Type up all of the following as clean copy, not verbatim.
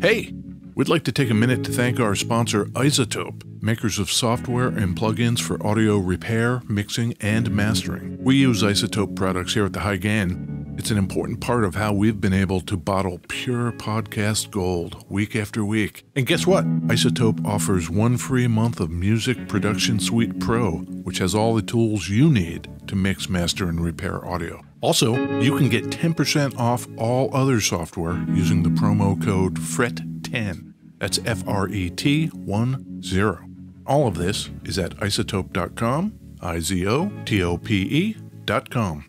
Hey, we'd like to take a minute to thank our sponsor, Isotope, makers of software and plugins for audio repair, mixing, and mastering. We use Isotope products here at the High Gain. It's an important part of how we've been able to bottle pure podcast gold week after week. And guess what? Isotope offers 1 free month of Music Production Suite Pro, which has all the tools you need to mix, master, and repair audio. Also, you can get 10% off all other software using the promo code FRET10. That's FRET10. All of this is at isotope.com, izotope.com.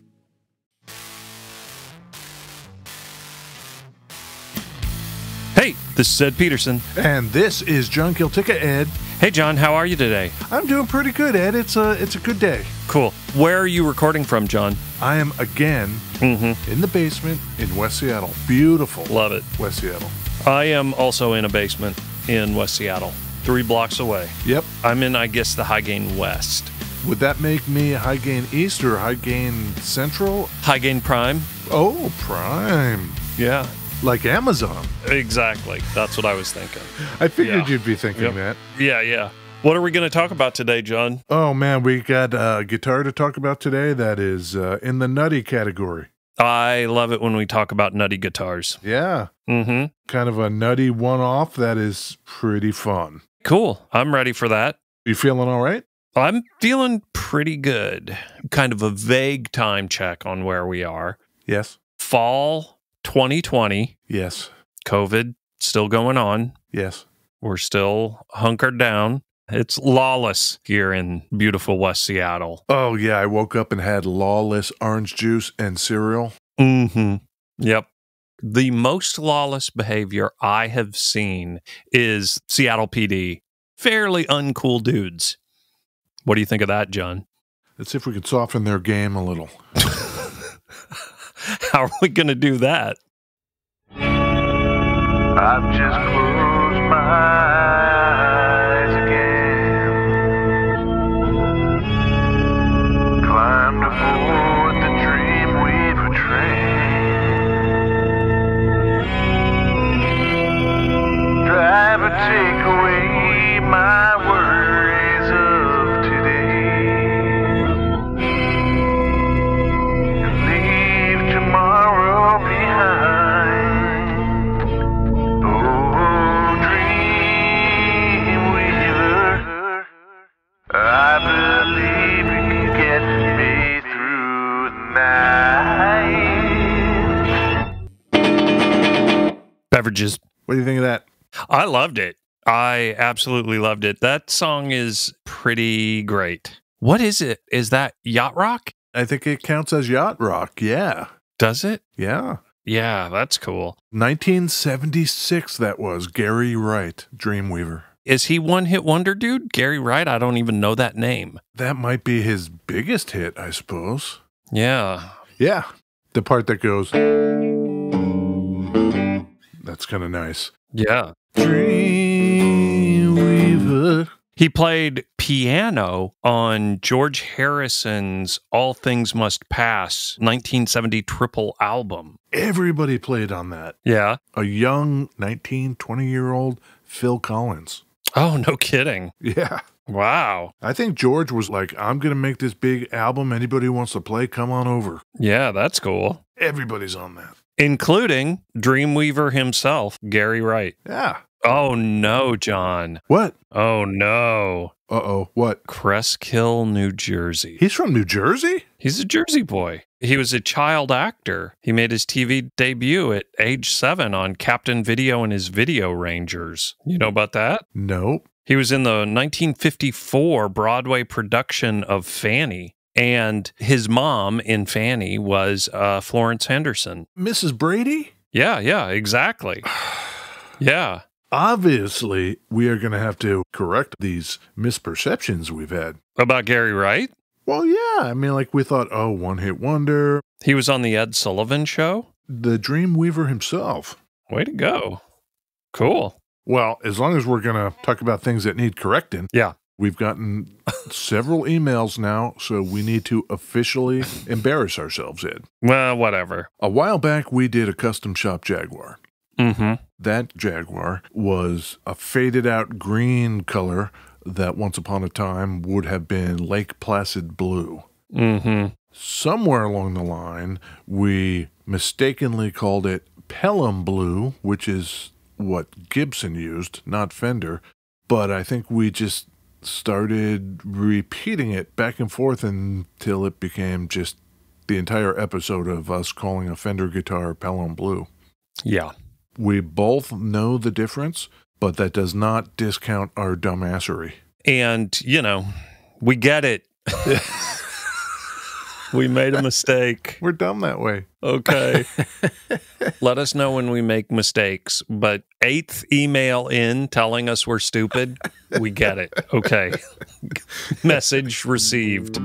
Hey, this is Ed Peterson. And this is John Kiltica, Ed. Hey, John, how are you today? I'm doing pretty good, Ed. It's a good day. Cool. Where are you recording from, John? I am again in the basement in West Seattle. Beautiful. Love it. West Seattle. I am also in a basement in West Seattle, 3 blocks away. Yep. I'm in, I guess, the High Gain West. Would that make me a High Gain East or High Gain Central? High Gain Prime. Oh, Prime. Yeah. Like Amazon. Exactly. That's what I was thinking. I figured you'd be thinking that. Yeah. What are we going to talk about today, John? Oh, man, we got a guitar to talk about today that is in the nutty category. I love it when we talk about nutty guitars. Yeah. Mm-hmm. Kind of a nutty one-off that is pretty fun. Cool. I'm ready for that. You feeling all right? I'm feeling pretty good. Kind of a vague time check on where we are. Yes. Fall 2020. Yes. COVID still going on. Yes. We're still hunkered down. It's lawless here in beautiful West Seattle. Oh, yeah. I woke up and had lawless orange juice and cereal. Mm-hmm. Yep. The most lawless behavior I have seen is Seattle PD. Fairly uncool dudes. What do you think of that, John? Let's see if we could soften their game a little. How are we going to do that? I've just closed my eyes again, climbed aboard the Dreamweaver train. Driver, take away my worries of today, and leave tomorrow behind. I believe it can get me through the night. Beverages. What do you think of that? I loved it. I absolutely loved it. That song is pretty great. What is it? Is that yacht rock? I think it counts as yacht rock. Yeah. Does it? Yeah. Yeah, that's cool. 1976, that was. Gary Wright, Dreamweaver. Is he one-hit wonder, dude? Gary Wright? I don't even know that name. That might be his biggest hit, I suppose. Yeah. Yeah. The part that goes... That's kind of nice. Yeah. Dreamweaver. He played piano on George Harrison's All Things Must Pass 1970 triple album. Everybody played on that. Yeah. A young 19, 20-year-old Phil Collins. Oh, no kidding. Yeah. Wow. I think George was like, I'm going to make this big album. Anybody who wants to play, come on over. Yeah, that's cool. Everybody's on that. Including Dreamweaver himself, Gary Wright. Yeah. Oh, no, John. What? Oh, no. Uh-oh. What? Cresskill, New Jersey. He's from New Jersey? He's a Jersey boy. He was a child actor. He made his TV debut at age 7 on Captain Video and his Video Rangers. You know about that? Nope. He was in the 1954 Broadway production of Fanny, and his mom in Fanny was Florence Henderson. Mrs. Brady? Yeah, exactly. Yeah. Obviously, we are going to have to correct these misperceptions we've had. About Gary Wright? Well, yeah. I mean, like we thought, oh, one-hit wonder. He was on the Ed Sullivan Show? The Dreamweaver himself. Way to go. Cool. Well, as long as we're going to talk about things that need correcting. Yeah. We've gotten several emails now, so we need to officially embarrass ourselves, Ed. Well, whatever. A while back, we did a custom shop Jaguar. Mm-hmm. That Jaguar was a faded out green color that once upon a time would have been Lake Placid blue. Mm-hmm. Somewhere along the line, we mistakenly called it Pelham blue, which is what Gibson used, not Fender. But I think we just started repeating it back and forth until it became just the entire episode of us calling a Fender guitar Pelham blue. Yeah. We both know the difference, but that does not discount our dumbassery. And, we get it. We made a mistake. We're dumb that way. Okay. Let us know when we make mistakes. But 8th email in telling us we're stupid, we get it. Okay. Message received.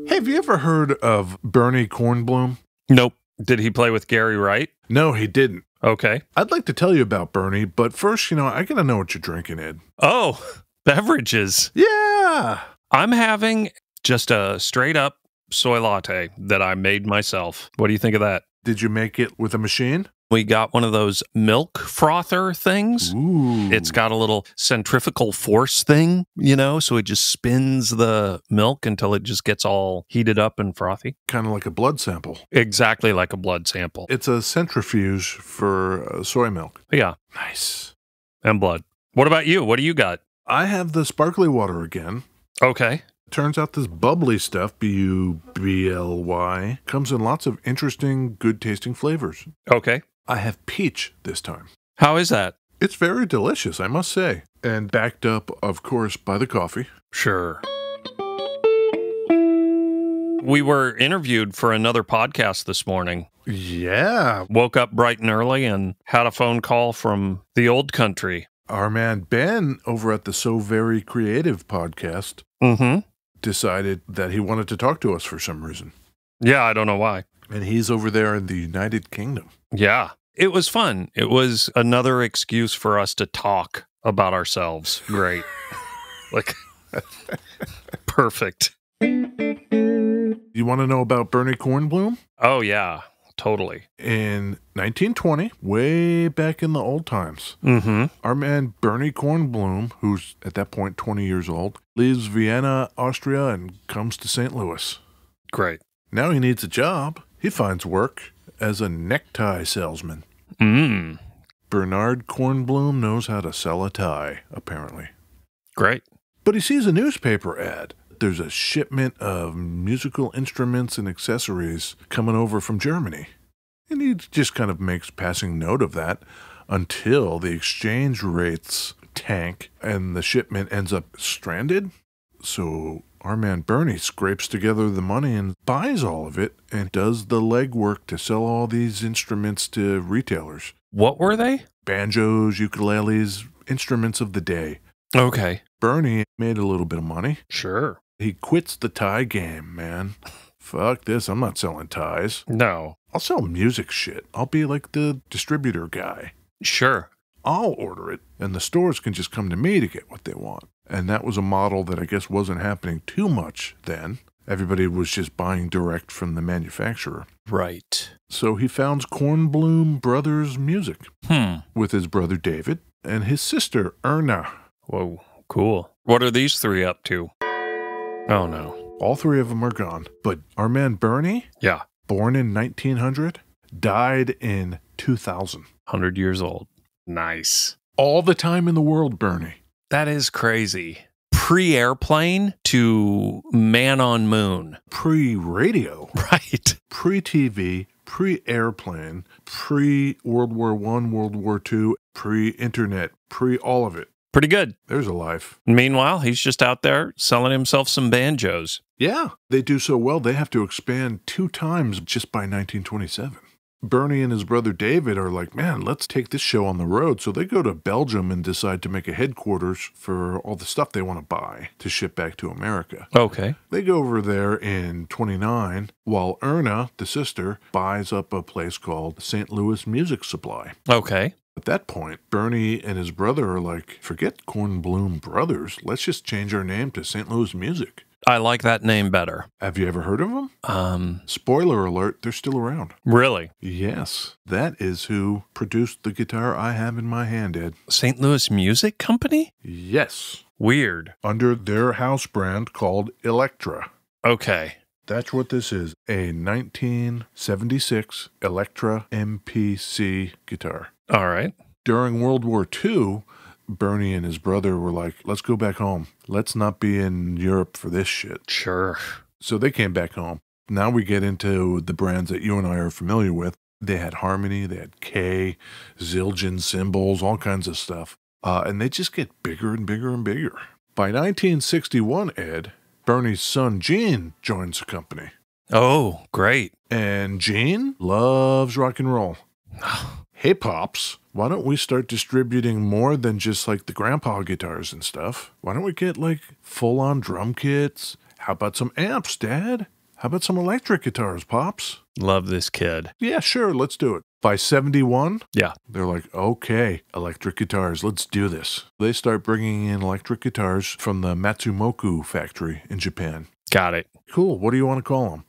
Hey, have you ever heard of Bernie Kornblum? Nope. Did he play with Gary Wright? No, he didn't. Okay. I'd like to tell you about Bernie, but first, I gotta know what you're drinking, Ed. Oh, beverages. Yeah. I'm having just a straight up soy latte that I made myself. What do you think of that? Did you make it with a machine? We got one of those milk frother things. Ooh. It's got a little centrifugal force thing, so it just spins the milk until it just gets all heated up and frothy. Kind of like a blood sample. Exactly like a blood sample. It's a centrifuge for soy milk. Yeah. Nice. And blood. What about you? What do you got? I have the sparkly water again. Okay. Turns out this bubbly stuff, BUBLY, comes in lots of interesting, good-tasting flavors. Okay. I have peach this time. How is that? It's very delicious, I must say. And backed up, of course, by the coffee. Sure. We were interviewed for another podcast this morning. Yeah. Woke up bright and early and had a phone call from the old country. Our man Ben over at the So Very Creative podcast decided that he wanted to talk to us for some reason. Yeah, I don't know why. And he's over there in the United Kingdom. Yeah. It was fun. It was another excuse for us to talk about ourselves. Great. Perfect. You want to know about Bernie Kornblum? Oh, yeah. Totally. In 1920, way back in the old times, our man Bernie Kornblum, who's at that point 20 years old, leaves Vienna, Austria, and comes to St. Louis. Great. Now he needs a job. He finds work as a necktie salesman. Bernard Kornblum knows how to sell a tie, apparently. Great. But he sees a newspaper ad. There's a shipment of musical instruments and accessories coming over from Germany. And he just kind of makes passing note of that until the exchange rates tank and the shipment ends up stranded. So our man Bernie scrapes together the money and buys all of it and does the legwork to sell all these instruments to retailers. What were they? Banjos, ukuleles, instruments of the day. Okay. Bernie made a little bit of money. Sure. He quits the tie game, man. Fuck this, I'm not selling ties. No. I'll sell music shit. I'll be like the distributor guy. Sure. I'll order it, and the stores can just come to me to get what they want. And that was a model that I guess wasn't happening too much then. Everybody was just buying direct from the manufacturer. Right. So he founds Kornblum Brothers Music with his brother David and his sister Erna. Whoa, cool. What are these three up to? Oh, no. All three of them are gone. But our man Bernie, Yeah. born in 1900, died in 2000. 100 years old. Nice. All the time in the world, Bernie. That is crazy. Pre-airplane to man on moon. Pre-radio. Right. Pre-TV, pre-airplane, pre-World War I, World War II, pre-internet, pre-all of it. Pretty good. There's a life. Meanwhile, he's just out there selling himself some banjos. Yeah, they do so well, they have to expand 2 times just by 1927. Bernie and his brother David are like, man, let's take this show on the road. So they go to Belgium and decide to make a headquarters for all the stuff they want to buy to ship back to America. Okay. They go over there in 29, while Erna, the sister, buys up a place called St. Louis Music Supply. Okay. At that point, Bernie and his brother are like, forget Kornblum Brothers. Let's just change our name to St. Louis Music. I like that name better. Have you ever heard of them? Spoiler alert, they're still around. Really? Yes, that is who produced the guitar I have in my hand, Ed. St. Louis Music Company? Yes. Weird. Under their house brand called Electra. Okay. That's what this is, a 1976 Electra MPC guitar. All right. During World War II, Bernie and his brother were like, let's go back home. Let's not be in Europe for this shit. Sure. So they came back home. Now we get into the brands that you and I are familiar with. They had Harmony, they had K, Zildjian cymbals, all kinds of stuff. And they just get bigger and bigger and bigger. By 1961, Ed, Bernie's son Gene joins the company. Oh, great. And Gene loves rock and roll. Hey, Pops, why don't we start distributing more than just like the grandpa guitars and stuff? Why don't we get like full-on drum kits? How about some amps, Dad? How about some electric guitars, Pops? Love this kid. Yeah, sure, let's do it. By 71, Yeah. they're like, okay, electric guitars, let's do this. They start bringing in electric guitars from the Matsumoku factory in Japan. Got it. Cool, what do you want to call them?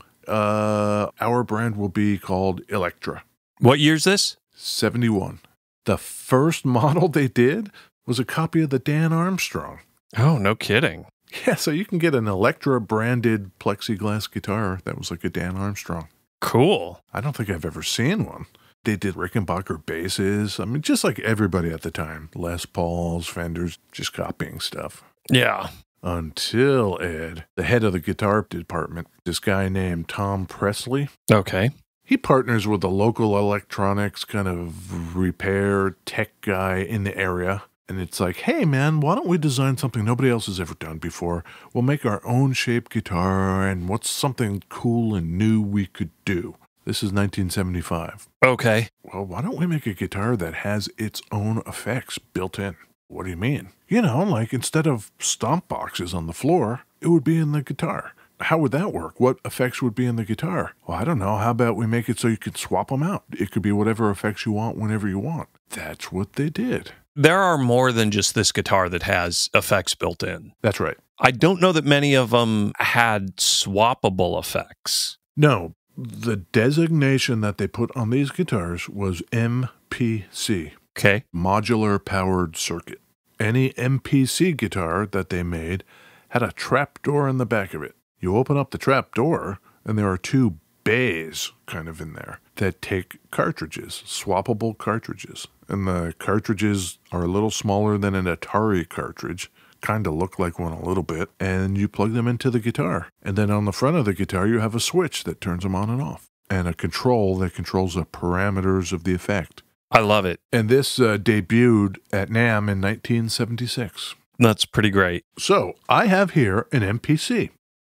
Our brand will be called Electra. What year's this? 71. The first model they did was a copy of the Dan Armstrong. Oh, no kidding. Yeah, so you can get an Electra branded plexiglass guitar that was like a Dan Armstrong. Cool. I don't think I've ever seen one. They did Rickenbacker basses. I mean, just like everybody at the time. Les Pauls, Fenders, just copying stuff. Yeah. Until, Ed, the head of the guitar department, this guy named Tom Presley, Okay. he partners with a local electronics kind of repair tech guy in the area. And it's like, hey, man, why don't we design something nobody else has ever done before? We'll make our own shaped guitar, and what's something cool and new we could do? This is 1975. Okay. Well, why don't we make a guitar that has its own effects built in? What do you mean? You know, like instead of stomp boxes on the floor, it would be in the guitar. How would that work? What effects would be in the guitar? Well, I don't know. How about we make it so you can swap them out? It could be whatever effects you want whenever you want. That's what they did. There are more than just this guitar that has effects built in. That's right. I don't know that many of them had swappable effects. No, the designation that they put on these guitars was MPC, Okay. Modular Powered Circuit. Any MPC guitar that they made had a trap door in the back of it. You open up the trap door, and there are two bays kind of in there that take cartridges, swappable cartridges. And the cartridges are a little smaller than an Atari cartridge, kind of look like one a little bit, and you plug them into the guitar. And then on the front of the guitar, you have a switch that turns them on and off, and a control that controls the parameters of the effect. I love it. And this debuted at NAMM in 1976. That's pretty great. So I have here an MPC.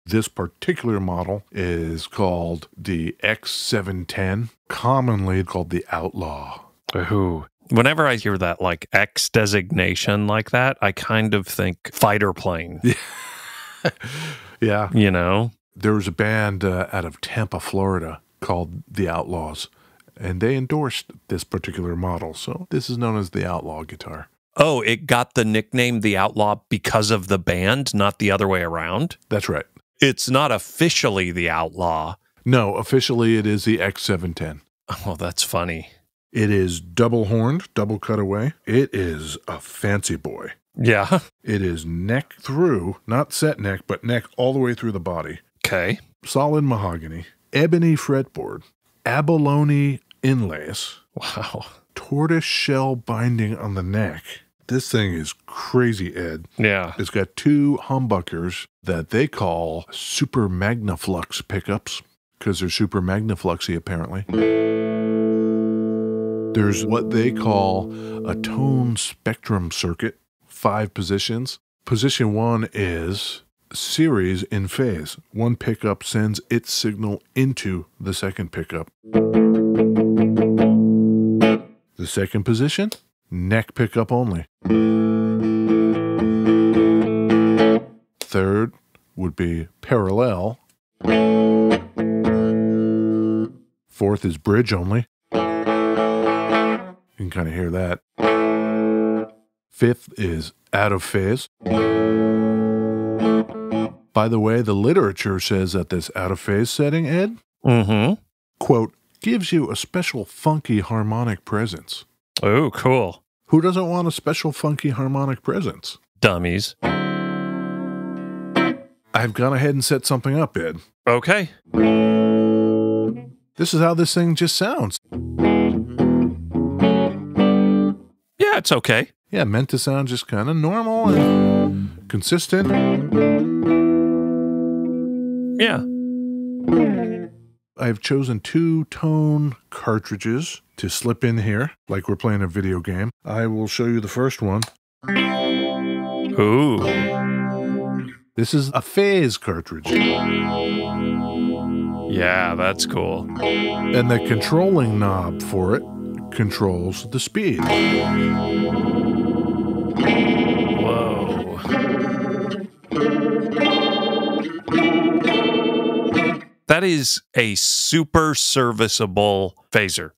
This particular model is called the X710, commonly called the Outlaw. Ooh. Whenever I hear that like X designation like that, I kind of think fighter plane. Yeah. You know? There was a band out of Tampa, Florida called the Outlaws, and they endorsed this particular model. So this is known as the Outlaw guitar. Oh, it got the nickname the Outlaw because of the band, not the other way around? That's right. It's not officially the Outlaw. No, officially it is the X710. Oh, that's funny. It is double horned, double cutaway. It is a fancy boy. Yeah. It is neck through, not set neck, but neck all the way through the body. Okay. Solid mahogany, ebony fretboard, abalone inlays, Wow. tortoise shell binding on the neck. This thing is crazy, Ed. Yeah. It's got two humbuckers that they call super magnaflux pickups because they're super magnafluxy, apparently. There's what they call a tone spectrum circuit, 5 positions. Position 1 is series in phase. One pickup sends its signal into the second pickup. The second position, neck pickup only. Third would be parallel. Fourth is bridge only. You can kind of hear that. Fifth is out of phase. By the way, the literature says that this out-of-phase setting, Ed, quote, gives you a special funky harmonic presence. Oh, cool. Who doesn't want a special funky harmonic presence? Dummies. I've gone ahead and set something up, Ed. Okay. This is how this thing just sounds. Yeah, it's okay. Yeah, meant to sound just kind of normal and consistent. Yeah. I've chosen 2-tone cartridges to slip in here, like we're playing a video game. I will show you the first one. Ooh. This is a phase cartridge. Yeah, that's cool. And the controlling knob for it controls the speed. Whoa. That is a super serviceable phaser.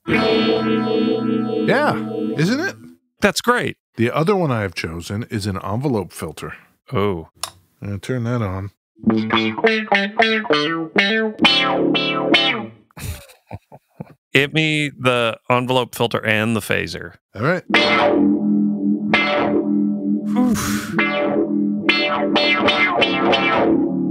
Yeah, isn't it? That's great. The other one I have chosen is an envelope filter. Oh. And turn that on. Hit me the envelope filter and the phaser. All right.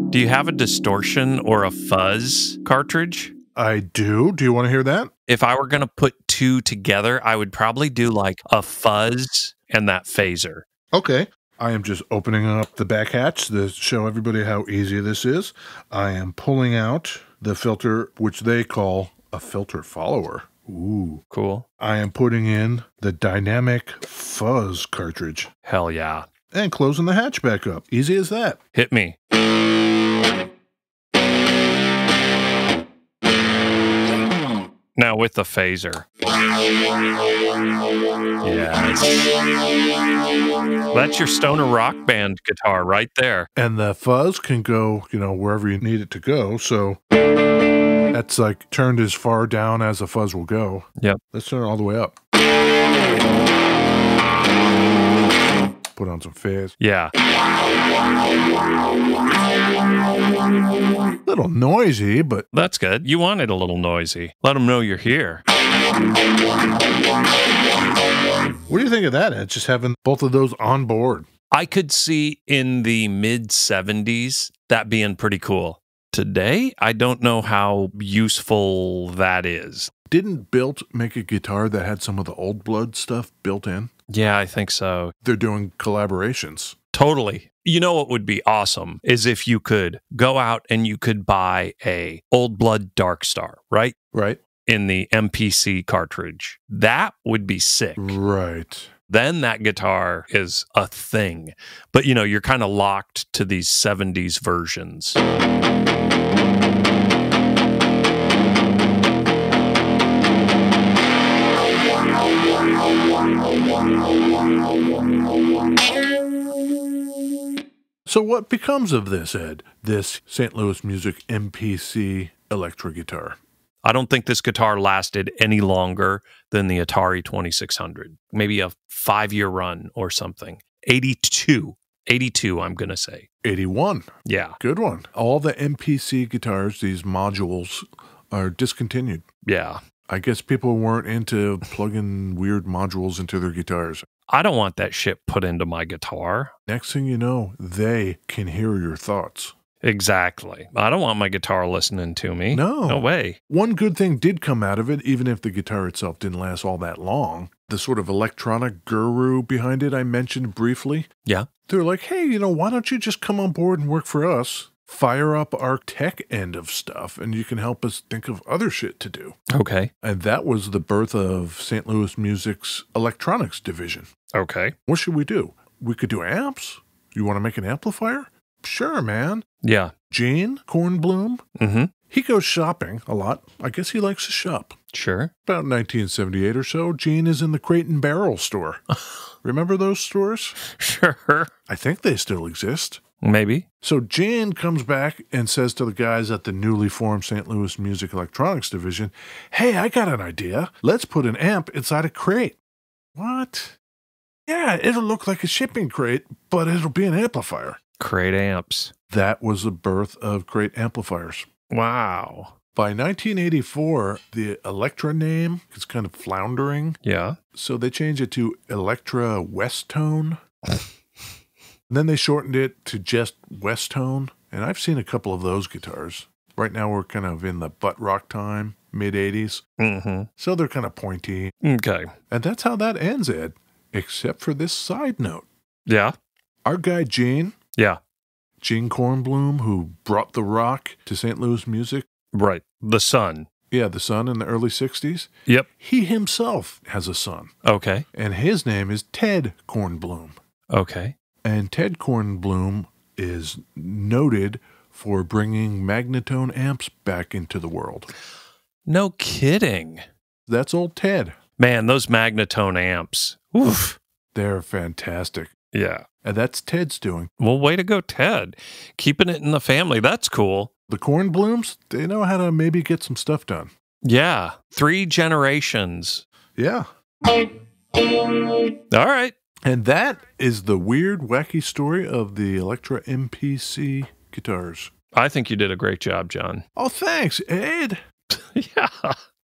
Do you have a distortion or a fuzz cartridge? I do. Do you want to hear that? If I were going to put two together, I would probably do like a fuzz and that phaser. Okay. I am just opening up the back hatch to show everybody how easy this is. I am pulling out the filter, which they call a filter follower. Ooh. Cool. I am putting in the dynamic fuzz cartridge Hell yeah. and closing the hatch back up. Easy as that. Hit me. Now with the phaser. Yes. That's your stoner rock band guitar right there. And the fuzz can go, wherever you need it to go. So that's like turned as far down as the fuzz will go. Yep. Let's turn it all the way up. Put on some fizz. Yeah. Little noisy, but That's good. You want it a little noisy. Let them know you're here. what do you think of that, Ed? Just having both of those on board. I could see in the mid 70s that being pretty cool. Today, I don't know how useful that is. Didn't Built make a guitar that had some of the old blood stuff built in? Yeah, I think so. They're doing collaborations. Totally. You know what would be awesome is if you could go out and you could buy a Old Blood Dark Star, right? Right. In the MPC cartridge. That would be sick. Right. Then that guitar is a thing. But you're kind of locked to these 70s versions. So what becomes of this, Ed? This St. Louis Music MPC Electra guitar? I don't think this guitar lasted any longer than the Atari 2600. Maybe a 5-year run or something. 82, I'm going to say. 81. Yeah. Good one. All the MPC guitars, these modules, are discontinued. Yeah. I guess people weren't into plugging weird modules into their guitars. I don't want that shit put into my guitar. Next thing you know, they can hear your thoughts. Exactly. I don't want my guitar listening to me. No way. One good thing did come out of it, even if the guitar itself didn't last all that long. The sort of electronic guru behind it I mentioned briefly. Yeah. They're like, hey, why don't you just come on board and work for us? Fire up our tech end of stuff, and you can help us think of other shit to do. Okay. And that was the birth of St. Louis Music's electronics division. Okay. What should we do? We could do amps. You want to make an amplifier? Sure, man. Yeah. Gene Kornblum, Mm-hmm. he goes shopping a lot. I guess he likes to shop. Sure. About 1978 or so, Gene is in the Crate and Barrel store. Remember those stores? Sure. I think they still exist. Maybe. So Gene comes back and says to the guys at the newly formed St. Louis Music Electronics Division, hey, I got an idea. Let's put an amp inside a crate. What? Yeah, it'll look like a shipping crate, but it'll be an amplifier. Crate amps. That was the birth of great amplifiers. Wow. By 1984, the Electra name is kind of floundering. Yeah. So they changed it to Electra Westone. Then they shortened it to just Westone. And I've seen a couple of those guitars. Right now we're kind of in the butt rock time, mid-'80s. Mm-hmm. So they're kind of pointy. Okay. And that's how that ends, Ed. Except for this side note. Yeah. Our guy Gene. Yeah. Gene Kornblum, who brought the rock to St. Louis music. Right. The son. Yeah, the son in the early 60s. Yep. He himself has a son. Okay. And his name is Ted Kornblum. Okay. And Ted Kornblum is noted for bringing magnetone amps back into the world. No kidding. That's old Ted. Man, those magnetone amps. Oof. They're fantastic. Yeah. And that's Ted's doing. Well, way to go, Ted. Keeping it in the family. That's cool. The Kornblums, they know how to maybe get some stuff done. Yeah. 3 generations. Yeah. All right. And that is the weird, wacky story of the Electra MPC guitars. I think you did a great job, John. Oh, thanks, Ed. Yeah.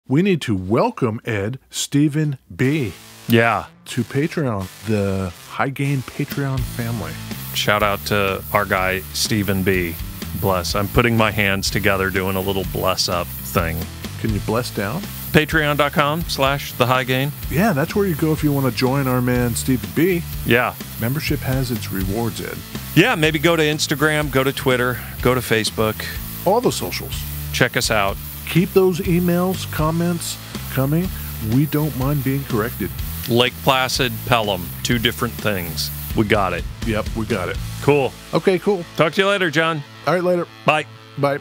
We need to welcome Ed Stephen B. Yeah. to Patreon, the High Gain Patreon family. Shout out to our guy, Stephen B. Bless. I'm putting my hands together doing a little bless up thing. Can you bless down? Patreon.com/thehighgain. Yeah, that's where you go if you want to join our man Stephen B. Yeah. Membership has its rewards, Ed. Yeah, maybe go to Instagram, go to Twitter, go to Facebook. All the socials. Check us out. Keep those emails, comments coming. We don't mind being corrected. Lake Placid, Pelham, 2 different things. We got it. Yep, we got it. Cool. Okay, cool. Talk to you later, John. All right, later. Bye. Bye.